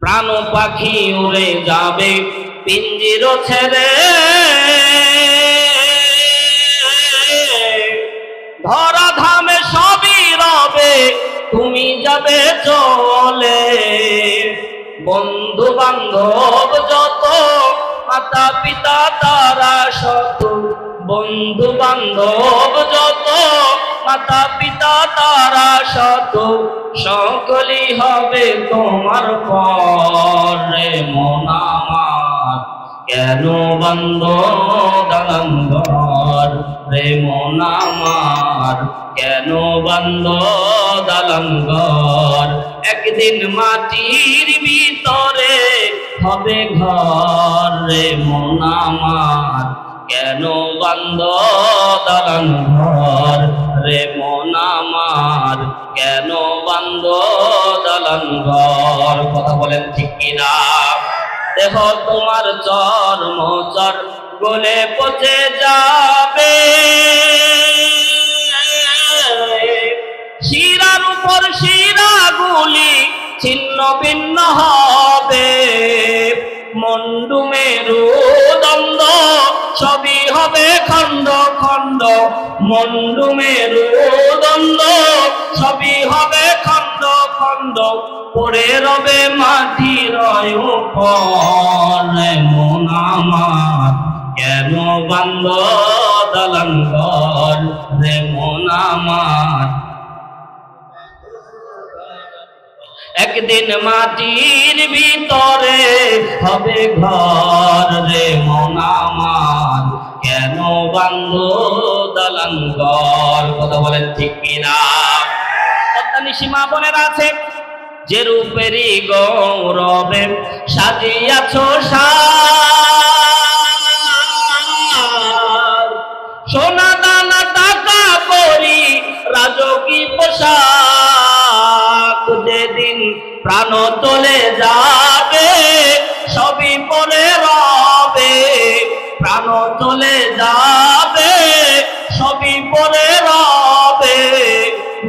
প্রাণ পাখি উড়ে যাবে পিঞ্জির ছেড়ে, ধরা ধামে সবই রবে তুমি যাবে চলে। বন্ধু বান্ধব যত, মাতা পিতা তারা শত, বন্ধু বান্ধব যত, মাতা পিতা তারা শত, সকলই হবে তোমার পরে। মন আমার কেন বান্ধ দালান ঘর রে, মন আমার কেন বান্ধ দালান ঘর। একদিন মাটির ভিতরে হবে ঘর রে, মন আমার কেন বান্ধ দালান ঘর রে, মন আমার কেন বান্ধ দালান ঘর। কথা বলেন ঠিক কিনা? দেহ তোমার চর্ম চর গলে পচে যাবে, শিরার উপর শিরাগুলি ছিন্ন ভিন্ন হবে। মন্ডু মেরু দ্বন্দ্ব সবই হবে খণ্ড খণ্ড, মন্ডু মেরু দ্বন্দ্ব সবই হবে খণ্ড খণ্ড। পড়ে রবে মাটির উপরে। মন আমার কেন বান্ধ দালান ঘর রে, মন আমার একদিন মাটির ভিতরে হবে ঘর রে, মন আমার কেন বান্ধ দালান ঘর। কথা বলেন ঠিক কিনা? সীমা বনের আছে যে রূপেরই গৌরবে সাজিয়াছ সাজ, সোনা দানা টাকা করি রাজকী পোশাক। যেদিন প্রাণ চলে যাবে সবই পরে রবে, প্রাণ চলে যাবে সবই পরে রবে।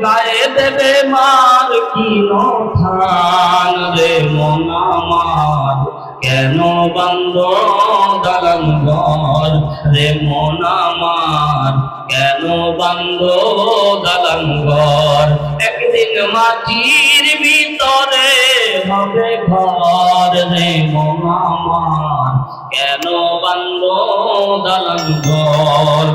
গায়ে দেবে মার কি নথান রে, মন আমার কেন বান্ধ দালান ঘর রে, মন আমার কেন বান্ধ দালান ঘর। একদিন মাটির ভিতরে হবে ঘর রে, মন আমার কেন বান্ধ দালান ঘর।